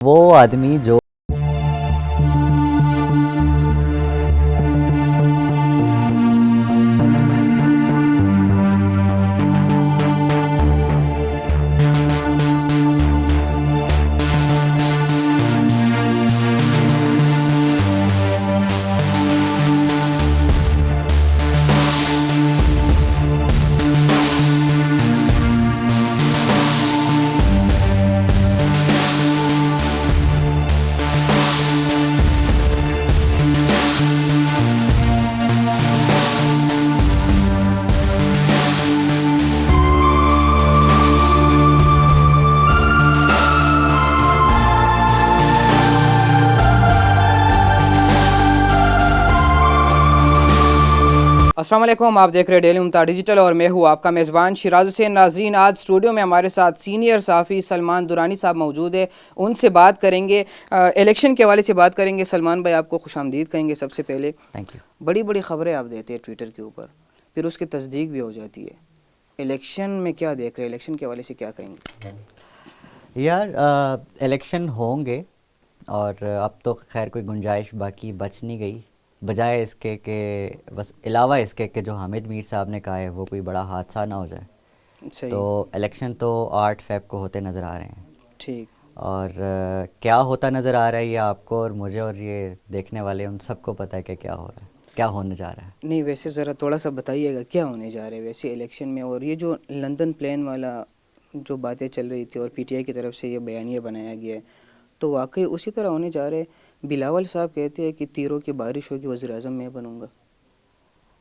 وہ آدمی جو السلام علیکم، آپ دیکھ رہے ہیں ڈیلی ممتا ڈیجیٹل اور میں ہوں آپ کا میزبان شیراز حسین۔ ناظرین، آج اسٹوڈیو میں ہمارے ساتھ سینئر صحافی سلمان درانی صاحب موجود ہے، ان سے بات کریں گے، الیکشن کے حوالے سے بات کریں گے۔ سلمان بھائی، آپ کو خوش آمدید کہیں گے۔ سب سے پہلے تھینک یو۔ بڑی بڑی خبریں آپ دیتے ہیں ٹویٹر کے اوپر، پھر اس کی تصدیق بھی ہو جاتی ہے، الیکشن میں کیا دیکھ رہے ہیں؟ الیکشن کے حوالے سے کیا کہیں گے؟ یار الیکشن ہوں گے اور اب تو خیر کوئی گنجائش باقی بچ نہیں گئی، بجائے اس کے کہ بس علاوہ اس کے کہ جو حامد میر صاحب نے کہا ہے وہ کوئی بڑا حادثہ نہ ہو جائے، تو صحیح، الیکشن تو 8 فیب کو ہوتے نظر آ رہے ہیں۔ ٹھیک۔ اور کیا ہوتا نظر آ رہا ہے یہ آپ کو اور مجھے اور یہ دیکھنے والے ان سب کو پتہ ہے کہ کیا ہو رہا ہے، کیا ہونے جا رہا ہے۔ نہیں، ویسے ذرا تھوڑا سا بتائیے گا کیا ہونے جا رہا ہے ویسے الیکشن میں، اور یہ جو لندن پلان والا جو باتیں چل رہی تھی اور پی ٹی آئی کی طرف سے یہ بیانیہ بنایا گیا ہے، تو واقعی اسی طرح ہونے جا رہے؟ بلاول صاحب کہتے ہیں کہ تیروں کی بارش ہوگی، وزیر اعظم میں بنوں گا۔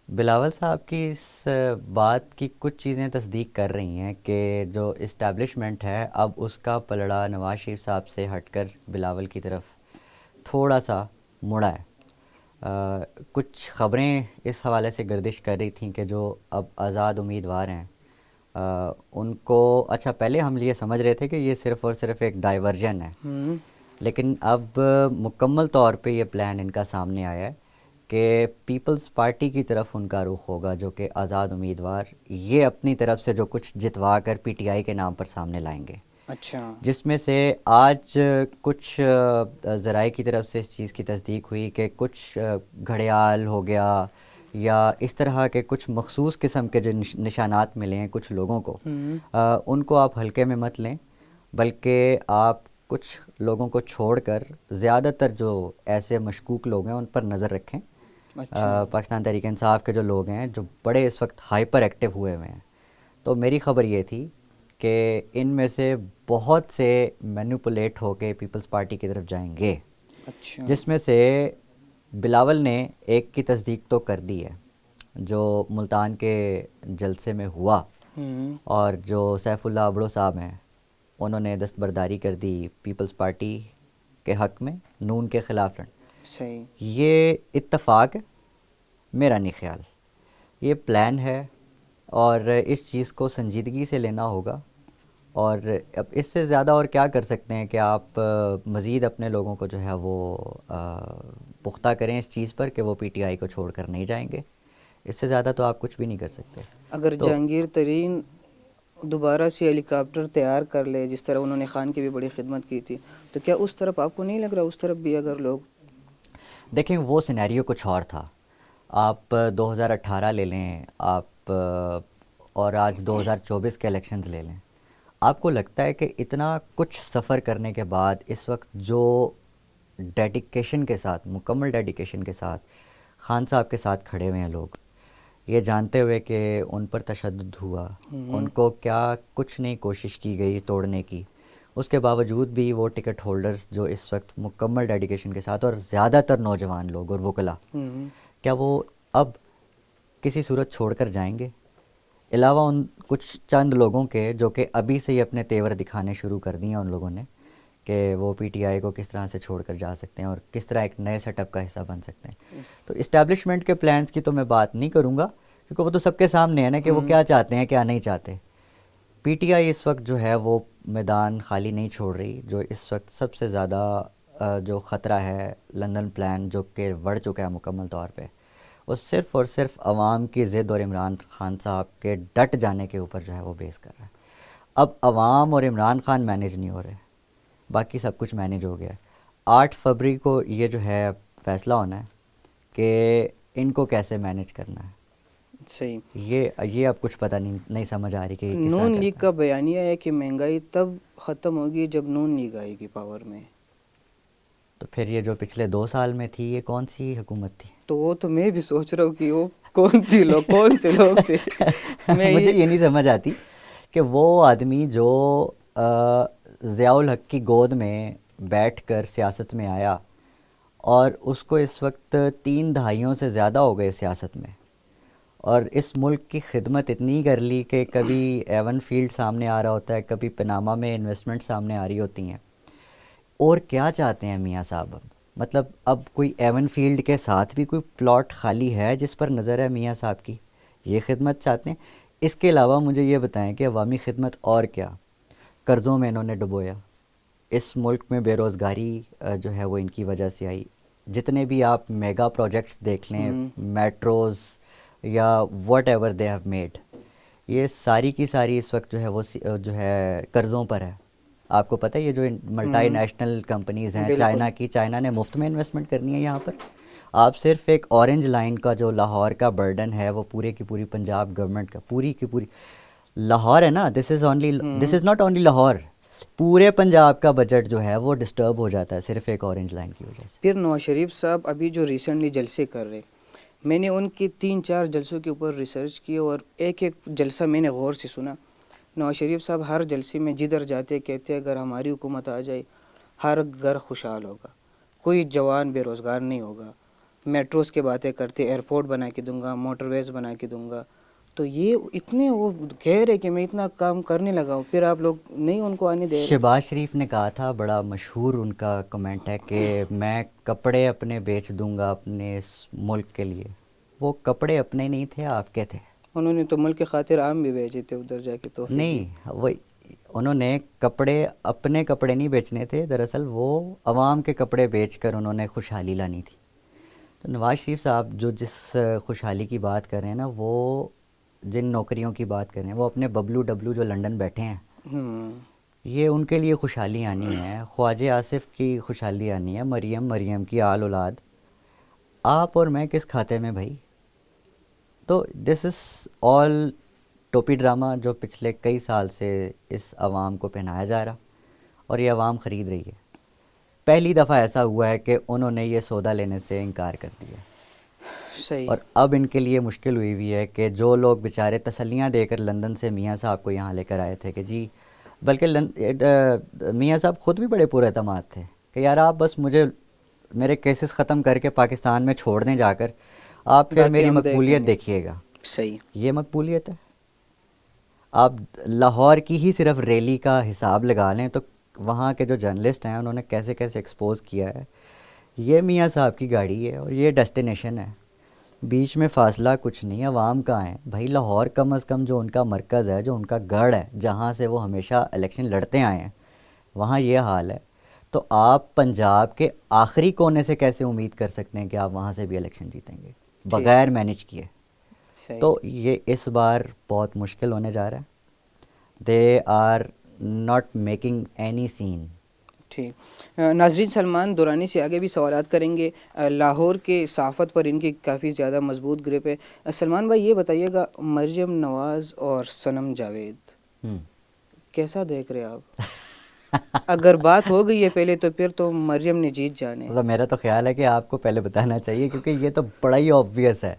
بلاول صاحب کی اس بات کی کچھ چیزیں تصدیق کر رہی ہیں کہ جو اسٹیبلشمنٹ ہے اب اس کا پلڑا نواز شریف صاحب سے ہٹ کر بلاول کی طرف تھوڑا سا مڑا ہے۔ کچھ خبریں اس حوالے سے گردش کر رہی تھیں کہ جو اب آزاد امیدوار ہیں ان کو، اچھا پہلے ہم یہ سمجھ رہے تھے کہ یہ صرف اور صرف ایک ڈائیورژن ہے، لیکن اب مکمل طور پہ یہ پلان ان کا سامنے آیا ہے کہ پیپلز پارٹی کی طرف ان کا رخ ہوگا، جو کہ آزاد امیدوار یہ اپنی طرف سے جو کچھ جتوا کر پی ٹی آئی کے نام پر سامنے لائیں گے، اچھا، جس میں سے آج کچھ ذرائع کی طرف سے اس چیز کی تصدیق ہوئی کہ کچھ گھڑیال ہو گیا یا اس طرح کے کچھ مخصوص قسم کے جو نشانات ملے ہیں کچھ لوگوں کو، ان کو آپ ہلکے میں مت لیں، بلکہ آپ کچھ لوگوں کو چھوڑ کر زیادہ تر جو ایسے مشکوک لوگ ہیں ان پر نظر رکھیں۔ اچھا، پاکستان تحریک انصاف کے جو لوگ ہیں جو بڑے اس وقت ہائپر ایکٹیو ہوئے ہوئے ہیں، تو میری خبر یہ تھی کہ ان میں سے بہت سے مینوپولیٹ ہو کے پیپلز پارٹی کی طرف جائیں گے، اچھا، جس میں سے بلاول نے ایک کی تصدیق تو کر دی ہے جو ملتان کے جلسے میں ہوا، اور جو سیف اللہ ابڑو صاحب ہیں انہوں نے دستبرداری کر دی پیپلز پارٹی کے حق میں نون کے خلاف لڑنے۔ صحیح، یہ اتفاق ہے؟ میرا نہیں خیال، یہ پلان ہے اور اس چیز کو سنجیدگی سے لینا ہوگا، اور اب اس سے زیادہ اور کیا کر سکتے ہیں کہ آپ مزید اپنے لوگوں کو جو ہے وہ پختہ کریں اس چیز پر کہ وہ پی ٹی آئی کو چھوڑ کر نہیں جائیں گے، اس سے زیادہ تو آپ کچھ بھی نہیں کر سکتے۔ اگر تو جہانگیر ترین دوبارہ سے ہیلی کاپٹر تیار کر لے، جس طرح انہوں نے خان کی بھی بڑی خدمت کی تھی، تو کیا اس طرف آپ کو نہیں لگ رہا اس طرف بھی اگر لوگ؟ دیکھیں وہ سینیریو کچھ اور تھا، آپ 2018 لے لیں آپ اور آج 2024 کے الیکشنز لے لیں، آپ کو لگتا ہے کہ اتنا کچھ سفر کرنے کے بعد اس وقت جو ڈیڈیکیشن کے ساتھ، مکمل ڈیڈیکیشن کے ساتھ خان صاحب کے ساتھ کھڑے ہوئے ہیں لوگ، یہ جانتے ہوئے کہ ان پر تشدد ہوا، ان کو کیا کچھ نہیں کوشش کی گئی توڑنے کی، اس کے باوجود بھی وہ ٹکٹ ہولڈرز جو اس وقت مکمل ڈیڈیکیشن کے ساتھ اور زیادہ تر نوجوان لوگ اور وکلا، کیا وہ اب کسی صورت چھوڑ کر جائیں گے؟ علاوہ ان کچھ چند لوگوں کے جو کہ ابھی سے ہی اپنے تیور دکھانے شروع کر دیے ہیں ان لوگوں نے کہ وہ پی ٹی آئی کو کس طرح سے چھوڑ کر جا سکتے ہیں اور کس طرح ایک نئے سیٹ اپ کا حصہ بن سکتے ہیں۔ تو اسٹیبلشمنٹ کے پلانز کی تو میں بات نہیں کروں گا کیونکہ وہ تو سب کے سامنے ہے نا کہ وہ کیا چاہتے ہیں کیا نہیں چاہتے۔ پی ٹی آئی اس وقت جو ہے وہ میدان خالی نہیں چھوڑ رہی، جو اس وقت سب سے زیادہ جو خطرہ ہے لندن پلان جو کہ بڑھ چکا ہے مکمل طور پہ، وہ صرف اور صرف عوام کی ضد اور عمران خان صاحب کے ڈٹ جانے کے اوپر جو ہے وہ بیس کر رہا ہے۔ اب عوام اور عمران خان مینیج نہیں ہو رہے، باقی سب کچھ مینیج ہو گیا ہے. 8 فروری کو یہ جو ہے فیصلہ ہونا ہے کہ ان کو کیسے مینیج کرنا ہے. صحیح. یہ اب کچھ پتہ نہیں سمجھ آ رہی کہ یہ کس طرح نون لیگ کرنا کا ہے. بیانیہ ہے کہ مہنگائی تب ختم ہوگی جب نون لیگ آئے گی پاور میں. تو پھر یہ جو پچھلے 2 سال میں تھی یہ کون سی حکومت تھی؟ تو وہ تو میں بھی سوچ رہا ہوں کہ وہ کون سے لوگ تھے. میں مجھے یہ نہیں سمجھ آتی کہ وہ آدمی جو ضیاء الحق کی گود میں بیٹھ کر سیاست میں آیا اور اس کو اس وقت 3 دہائیوں سے زیادہ ہو گئے سیاست میں، اور اس ملک کی خدمت اتنی کر لی کہ کبھی ایون فیلڈ سامنے آ رہا ہوتا ہے، کبھی پناما میں انویسٹمنٹ سامنے آ رہی ہوتی ہیں. اور کیا چاہتے ہیں میاں صاحب؟ مطلب اب کوئی ایون فیلڈ کے ساتھ بھی کوئی پلاٹ خالی ہے جس پر نظر ہے میاں صاحب کی؟ یہ خدمت چاہتے ہیں؟ اس کے علاوہ مجھے یہ بتائیں کہ عوامی خدمت اور کیا؟ قرضوں میں انہوں نے ڈبویا. اس ملک میں بے روزگاری جو ہے وہ ان کی وجہ سے آئی. جتنے بھی آپ میگا پروجیکٹس دیکھ لیں، میٹروز یا what ever they have made, یہ ساری کی ساری اس وقت جو ہے وہ جو ہے قرضوں پر ہے. آپ کو پتہ ہے یہ جو ملٹی نیشنل کمپنیز ہیں بالکل. چائنا نے مفت میں انویسٹمنٹ کرنی ہے یہاں پر. آپ صرف ایک اورنج لائن کا جو لاہور کا برڈن ہے وہ پورے کی پوری پنجاب گورنمنٹ کا، پوری کی پوری لاہور ہے نا، دس از ناٹ اونلی لاہور، پورے پنجاب کا بجٹ جو ہے وہ ڈسٹرب ہو جاتا ہے صرف ایک اورنج لائن کی وجہ سے. پھر نواز شریف صاحب ابھی جو ریسنٹلی جلسے کر رہے، میں نے ان کے 3-4 جلسوں کے اوپر ریسرچ کی اور ایک جلسہ میں نے غور سے سنا. نواز شریف صاحب ہر جلسے میں جدھر جاتے کہتے اگر ہماری حکومت آ جائے ہر گھر خوشحال ہوگا، کوئی جوان بے روزگار نہیں ہوگا. میٹروز کی باتیں کرتے، ایئرپورٹ بنا کے دوں گا، موٹر ویز بنا کے دوں گا. تو یہ اتنے وہ کہہ رہے کہ میں اتنا کام کرنے لگا ہوں، پھر آپ لوگ نہیں ان کو آنے دے رہے. شہباز شریف نے کہا تھا، بڑا مشہور ان کا کمنٹ ہے کہ میں کپڑے اپنے بیچ دوں گا اپنے اس ملک کے لیے. وہ کپڑے اپنے نہیں تھے، آپ کے تھے. انہوں نے تو ملک کے خاطر آم بھی بیچے تھے ادھر جا کے تحفے بھی. نہیں، وہ انہوں نے اپنے کپڑے نہیں بیچنے تھے، دراصل وہ عوام کے کپڑے بیچ کر انہوں نے خوشحالی لانی تھی. تو نواز شریف صاحب جو جس خوشحالی کی بات کر رہے ہیں نا، وہ جن نوکریوں کی بات کر رہے ہیں، وہ اپنے ببلو ڈبلو جو لنڈن بیٹھے ہیں، یہ ان کے لیے خوشحالی آنی ہے. خواجہ آصف کی خوشحالی آنی ہے، مریم کی آل اولاد. آپ اور میں کس کھاتے میں بھائی؟ تو دس از آل ٹوپی ڈرامہ جو پچھلے کئی سال سے اس عوام کو پہنایا جا رہا، اور یہ عوام خرید رہی ہے. پہلی دفعہ ایسا ہوا ہے کہ انہوں نے یہ سودا لینے سے انکار کر دیا. صحیح. اور اب ان کے لیے مشکل ہوئی ہے کہ جو لوگ بیچارے تسلیاں دے کر لندن سے میاں صاحب کو یہاں لے کر آئے تھے کہ جی، بلکہ میاں صاحب خود بھی بڑے پر اعتماد تھے کہ یار آپ بس میرے کیسز ختم کر کے پاکستان میں چھوڑ دیں جا کر، آپ پھر باقی میری ہم دیکھیں مقبولیت گے. دیکھیے گا. صحیح. یہ مقبولیت ہے؟ آپ لاہور کی ہی صرف ریلی کا حساب لگا لیں تو وہاں کے جو جرنلسٹ ہیں انہوں نے کیسے ایکسپوز کیا ہے. یہ میاں صاحب کی گاڑی ہے اور یہ ڈیسٹینیشن ہے، بیچ میں فاصلہ کچھ نہیں. عوام کہاں ہے بھائی؟ لاہور کم از کم جو ان کا مرکز ہے، جو ان کا گڑھ ہے، جہاں سے وہ ہمیشہ الیکشن لڑتے آئے ہیں، وہاں یہ حال ہے. تو آپ پنجاب کے آخری کونے سے کیسے امید کر سکتے ہیں کہ آپ وہاں سے بھی الیکشن جیتیں گے ٹھیک. بغیر مینیج کیے؟ صحیح. تو یہ اس بار بہت مشکل ہونے جا رہا ہے. They are not making any sense. ٹھیک. ناظرین، سلمان دورانی سے آگے بھی سوالات کریں گے. لاہور کے صحافت پر ان کی کافی زیادہ مضبوط گرپ ہے. سلمان بھائی یہ بتائیے گا، مریم نواز اور صنم جاوید کیسا دیکھ رہے آپ؟ اگر بات ہو گئی ہے پہلے تو پھر تو مریم نے جیت جانے. مطلب میرا تو خیال ہے کہ آپ کو پہلے بتانا چاہیے، کیونکہ یہ تو بڑا ہی آبویس ہے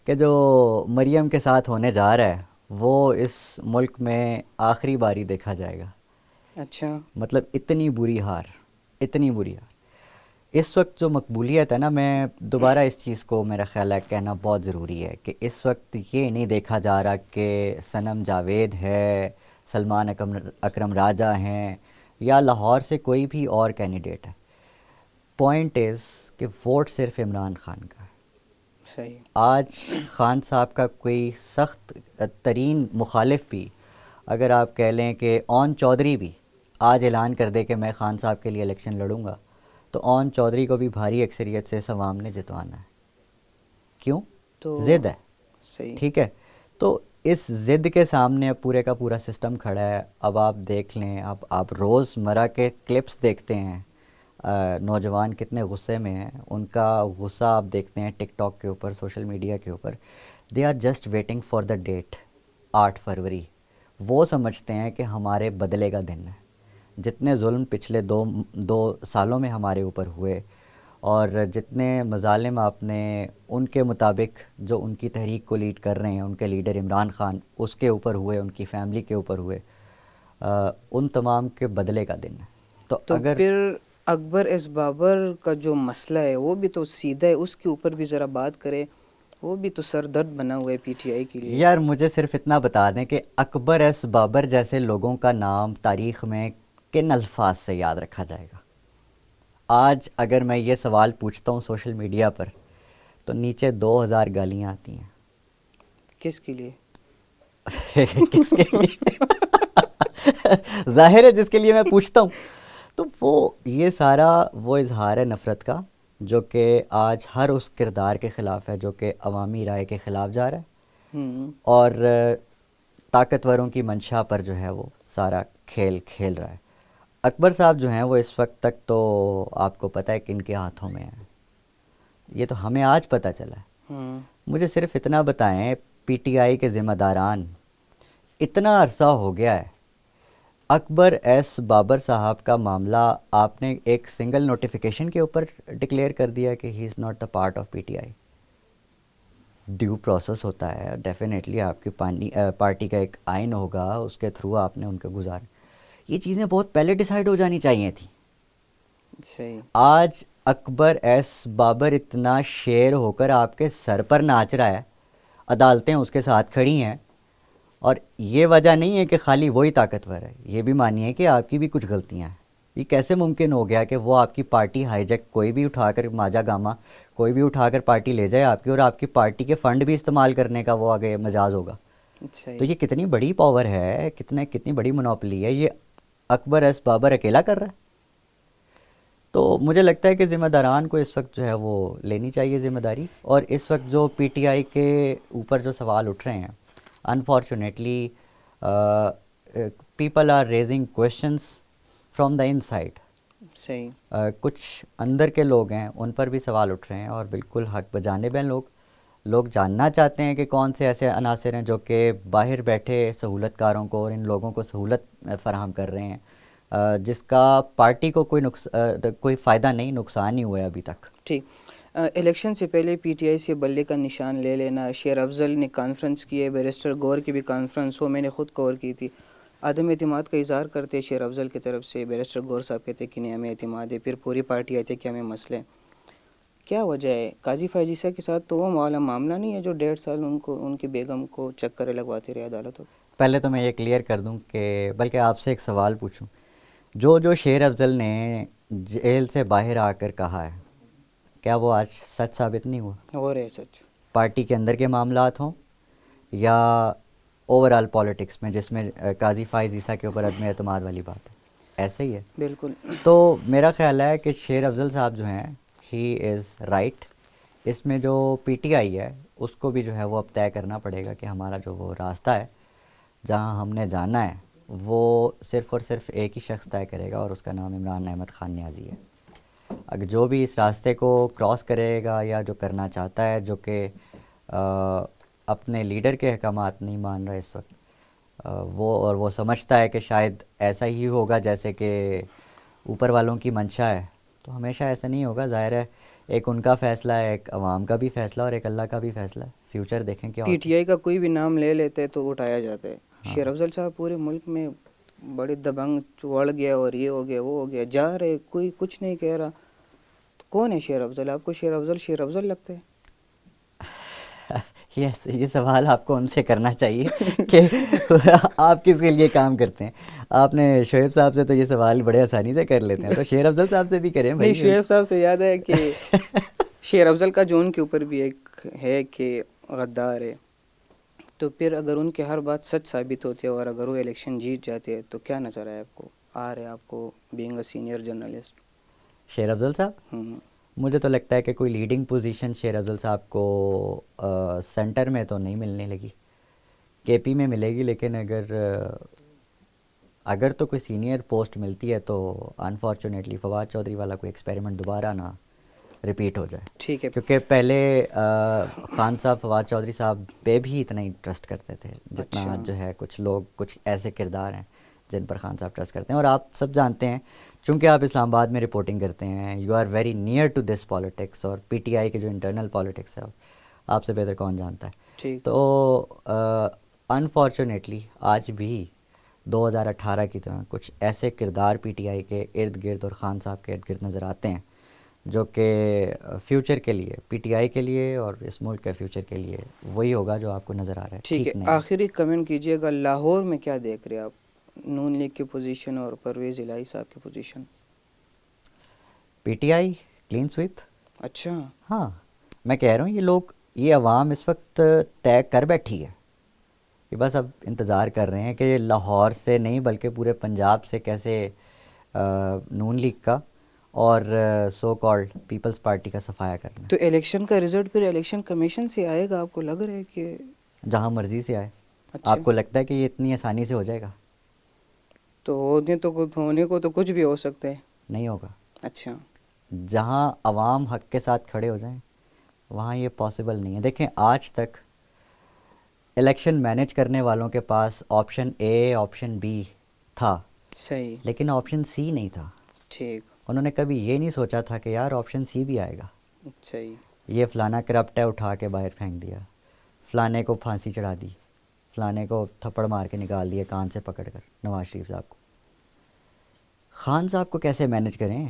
کہ جو مریم کے ساتھ ہونے جا رہا ہے وہ اس ملک میں آخری باری دیکھا جائے گا. اچھا. مطلب اتنی بری ہار. اس وقت جو مقبولیت ہے نا، میں دوبارہ اس چیز کو میرا خیال ہے کہنا بہت ضروری ہے کہ اس وقت یہ نہیں دیکھا جا رہا کہ صنم جاوید ہے، سلمان اکرم راجہ ہیں، یا لاہور سے کوئی بھی اور کینڈیڈیٹ ہے. پوائنٹ از کہ ووٹ صرف عمران خان کا ہے. صحیح. آج خان صاحب کا کوئی سخت ترین مخالف بھی، اگر آپ کہہ لیں کہ اون چودھری بھی آج اعلان کر دے کہ میں خان صاحب کے لیے الیکشن لڑوں گا، تو اون چودھری کو بھی بھاری اکثریت سے اس عوام نے جتوانا ہے. کیوں؟ تو ضد ہے. صحیح. ٹھیک ہے. تو اس ضد کے سامنے پورے کا پورا سسٹم کھڑا ہے. اب آپ دیکھ لیں، اب آپ روز مرہ کے کلپس دیکھتے ہیں، نوجوان کتنے غصے میں ہیں، ان کا غصہ آپ دیکھتے ہیں ٹک ٹاک کے اوپر، سوشل میڈیا کے اوپر. They are just waiting for the date 8 February. وہ سمجھتے ہیں کہ ہمارے بدلے کا دن ہے. جتنے ظلم پچھلے دو سالوں میں ہمارے اوپر ہوئے، اور جتنے مظالم آپ نے ان کے مطابق جو ان کی تحریک کو لیڈ کر رہے ہیں، ان کے لیڈر عمران خان، اس کے اوپر ہوئے، ان کی فیملی کے اوپر ہوئے، ان تمام کے بدلے کا دن ہے. تو تو اگر پھر اکبر ایس بابر کا جو مسئلہ ہے وہ بھی تو سیدھا ہے، اس کے اوپر بھی ذرا بات کرے. وہ بھی تو سر درد بنا ہوا ہے پی ٹی آئی کے لیے. یار مجھے صرف اتنا بتا دیں کہ اکبر ایس بابر جیسے لوگوں کا نام تاریخ میں کن الفاظ سے یاد رکھا جائے گا؟ آج اگر میں یہ سوال پوچھتا ہوں سوشل میڈیا پر تو نیچے 2000 گالیاں آتی ہیں. کس کے لیے؟ کس کے لیے؟ ظاہر ہے جس کے لیے میں پوچھتا ہوں. تو وہ یہ سارا وہ اظہار ہے نفرت کا جو کہ آج ہر اس کردار کے خلاف ہے جو کہ عوامی رائے کے خلاف جا رہا ہے، اور طاقتوروں کی منشا پر جو ہے وہ سارا کھیل کھیل رہا ہے. اکبر صاحب جو ہیں وہ اس وقت تک تو آپ کو پتہ ہے کہ ان کے ہاتھوں میں ہیں. یہ تو ہمیں آج پتہ چلا ہے. مجھے صرف اتنا بتائیں، پی ٹی آئی کے ذمہ داران، اتنا عرصہ ہو گیا ہے، اکبر ایس بابر صاحب کا معاملہ آپ نے ایک سنگل نوٹیفیکیشن کے اوپر ڈکلیئر کر دیا کہ he is not the part of PTI T آئی. ڈیو پروسیس ہوتا ہے، ڈیفینیٹلی آپ کی پارٹی کا ایک آئین ہوگا، اس کے تھرو آپ نے ان کو گزار. یہ چیزیں بہت پہلے ڈیسائیڈ ہو جانی چاہیے تھیں. صحیح. آج اکبر ایس بابر اتنا شیر ہو کر آپ کے سر پر ناچ رہا ہے، عدالتیں اس کے ساتھ کھڑی ہیں، اور یہ وجہ نہیں ہے کہ خالی وہی طاقتور ہے. یہ بھی مانیے کہ آپ کی بھی کچھ غلطیاں ہیں. یہ کیسے ممکن ہو گیا کہ وہ آپ کی پارٹی ہائی جیک کوئی بھی اٹھا کر، ماجا گاما کوئی بھی اٹھا کر پارٹی لے جائے آپ کی، اور آپ کی پارٹی کے فنڈ بھی استعمال کرنے کا وہ آگے مجاز ہوگا؟ صحیح. تو یہ کتنی بڑی پاور ہے، کتنی بڑی منوپلی ہے، یہ اکبر ایس بابر اکیلا کر رہا ہے. تو مجھے لگتا ہے کہ ذمہ داران کو اس وقت جو ہے وہ لینی چاہیے ذمہ داری. اور اس وقت جو پی ٹی آئی کے اوپر جو سوال اٹھ رہے ہیں، unfortunately people are raising questions from the inside. صحیح. کچھ اندر کے لوگ ہیں، ان پر بھی سوال اٹھ رہے ہیں، اور بالکل حق بجانب ہیں. لوگ جاننا چاہتے ہیں کہ کون سے ایسے عناصر ہیں جو کہ باہر بیٹھے سہولت کاروں کو اور ان لوگوں کو سہولت فراہم کر رہے ہیں، جس کا پارٹی کو کوئی فائدہ نہیں، نقصان ہی ہوا ہے ابھی تک. ٹھیک. الیکشن سے پہلے پی ٹی آئی سے بلے کا نشان لے لینا. شیر افضل نے کانفرنس کی ہے، بیرسٹر غور کی بھی کانفرنس ہو، میں نے خود کور کی تھی. عدم اعتماد کا اظہار کرتے شیر افضل کی طرف سے، بیرسٹر غور صاحب کہتے کہ نہیں ہمیں اعتماد ہے، پھر پوری پارٹی آتی ہے کہ ہمیں مسئلہ ہے. کیا وجہ ہے؟ قاضی فائزیسا کے ساتھ تو وہ والا معاملہ نہیں ہے جو 1.5 سال ان کی بیگم کو چکر لگواتے رہے عدالتوں. پہلے تو میں یہ کلیئر کر دوں کہ بلکہ آپ سے ایک سوال پوچھوں، جو شیر افضل نے جیل سے باہر آ کر کہا ہے، کیا وہ آج سچ ثابت نہیں ہوا؟ ہو رہے سچ. پارٹی کے اندر کے معاملات ہوں یا اوور آل پالیٹکس میں، جس میں قاضی فائز عیسیٰ کے اوپر عدم اعتماد والی بات ہے، ایسا ہی ہے. بالکل. تو میرا خیال ہے کہ شیر افضل صاحب جو ہیں، ہی از رائٹ. اس میں جو پی ٹی آئی ہے اس کو بھی جو ہے وہ اب طے کرنا پڑے گا کہ ہمارا جو وہ راستہ ہے جہاں ہم نے جانا ہے وہ صرف اور صرف ایک ہی شخص طے کرے گا، اور اس کا نام عمران احمد خان نیازی ہے. اگر جو بھی اس راستے کو کراس کرے گا یا جو کرنا چاہتا ہے، جو کہ اپنے لیڈر کے احکامات نہیں مان رہا اس وقت، وہ سمجھتا ہے کہ شاید ایسا ہی ہوگا جیسے کہ اوپر والوں کی منشا ہے، تو ہمیشہ ایسا نہیں ہوگا. ظاہر ہے ایک ان کا فیصلہ ہے، ایک عوام کا بھی فیصلہ، اور ایک اللہ کا بھی فیصلہ ہے. فیوچر دیکھیں کیا پی ہوتا ٹی آئی کا کوئی بھی نام لے لیتے تو اٹھایا جاتا ہے. ہاں. شیر افضل صاحب پورے ملک میں بڑے دبنگ چوڑ گیا، اور یہ ہو گیا وہ ہو گیا، جا رہے، کوئی کچھ نہیں کہہ رہا. تو کون ہے شیر افضل؟ آپ کو شیر افضل لگتا ہے؟ یہ سوال آپ کو ان سے کرنا چاہیے کہ آپ کس کے لیے کام کرتے ہیں. آپ نے شعیب صاحب سے تو یہ سوال بڑے آسانی سے کر لیتے ہیں، تو شیر افضل صاحب سے بھی کریں نہیں، بھائی. شعیب صاحب سے یاد ہے کہ شیر افضل کا جو ان کے اوپر بھی ایک ہے کہ غدار ہے. تو پھر اگر ان کے ہر بات سچ ثابت ہوتی ہے اور اگر وہ الیکشن جیت جاتے ہیں تو کیا نظر آئے آپ کو؟ آ رہے آپ کو بینگ اے سینئر جرنلسٹ. شیر افضل صاحب، مجھے تو لگتا ہے کہ کوئی لیڈنگ پوزیشن شیر افضل صاحب کو سینٹر میں تو نہیں ملنے لگی، کے پی میں ملے گی، لیکن اگر تو کوئی سینئر پوسٹ ملتی ہے تو انفارچونیٹلی فواد چودھری والا کوئی ایکسپیریمنٹ دوبارہ نہ ریپیٹ ہو جائے، ٹھیک ہے. کیونکہ پہلے خان صاحب فواد چودھری صاحب پہ بھی اتنا ہی ٹرسٹ کرتے تھے جتنا اچھا. جو ہے کچھ لوگ، کچھ ایسے کردار ہیں جن پر خان صاحب ٹرسٹ کرتے ہیں. اور آپ سب جانتے ہیں، چونکہ آپ اسلام آباد میں رپورٹنگ کرتے ہیں، you are very near to this politics, اور پی ٹی آئی کے جو انٹرنل پالیٹکس ہے آپ سے بہتر کون جانتا ہے. ٹھیک. تو انفارچونیٹلی آج بھی 2018 کی طرح کچھ ایسے کردار پی ٹی آئی کے ارد گرد اور خان صاحب کے ارد گرد نظر آتے ہیں جو کہ فیوچر کے لیے، پی ٹی آئی کے لیے اور اس ملک کے فیوچر کے لیے وہی ہوگا جو آپ کو نظر آ رہا ہے. ٹھیک ہے. نہیں. آخری کمنٹ کیجیے گا، لاہور میں کیا دیکھ رہے ہیں آپ، نون لیگ کی پوزیشن اور پرویز الہی صاحب کی position? P T I clean sweep. اچھا. ہاں میں کہہ رہا ہوں، یہ عوام اس وقت طے کر بیٹھی ہے، یہ بس اب انتظار کر رہے ہیں کہ لاہور سے نہیں بلکہ پورے پنجاب سے کیسے نون لیگ کا اور سو کالڈ پیپلز پارٹی کا صفایا کرنا ہے. تو الیکشن کا رزلٹ پھر الیکشن کمیشن سے آئے گا، آپ کو لگ رہا ہے کہ جہاں مرضی سے آئے. اچھا. آپ کو لگتا ہے کہ یہ اتنی آسانی سے ہو جائے گا؟ تو ہونے کو تو کچھ بھی ہو سکتا ہے. نہیں ہوگا. اچھا. جہاں عوام حق کے ساتھ کھڑے ہو جائیں وہاں یہ پاسبل نہیں ہے. دیکھیں آج تک الیکشن مینیج کرنے والوں کے پاس آپشن اے، آپشن بی تھا، صحیح. لیکن آپشن سی نہیں تھا. ٹھیک. انہوں نے کبھی یہ نہیں سوچا تھا کہ یار آپشن سی بھی آئے گا. صحیح. یہ فلانا کرپٹ ہے، اٹھا کے باہر پھینک دیا، فلانے کو پھانسی چڑھا دی، فلانے کو تھپڑ مار کے نکال دیا کان سے پکڑ کر، نواز شریف صاحب کو. خان صاحب کو کیسے مینیج کریں؟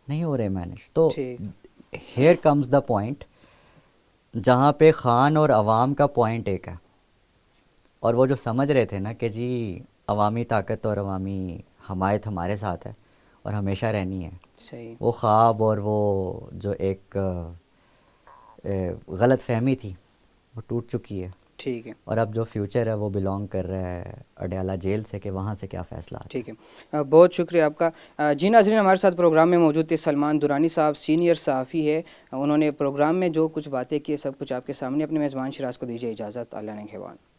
نہیں ہو رہے مینیج. تو ٹھیک. ہیئر کمز دا پوائنٹ جہاں پہ خان اور عوام کا پوائنٹ ایک ہے، اور وہ جو سمجھ رہے تھے نا کہ جی عوامی طاقت اور عوامی حمایت ہمارے ساتھ ہے اور ہمیشہ رہنی ہے، صحیح. وہ خواب اور وہ جو ایک غلط فہمی تھی وہ ٹوٹ چکی ہے. ٹھیک ہے. اور اب جو فیوچر ہے وہ بلانگ کر رہا ہے اڈیالہ جیل سے، کہ وہاں سے کیا فیصلہ آتا ہے. ٹھیک ہے. بہت شکریہ آپ کا. جی ناظرین، ہمارے ساتھ پروگرام میں موجود تھے سلمان درانی صاحب، سینئر صحافی ہے. انہوں نے پروگرام میں جو کچھ باتیں کی سب کچھ آپ کے سامنے. اپنے میزبان شراز کو دیجیے اجازت. اللہ نگہبان.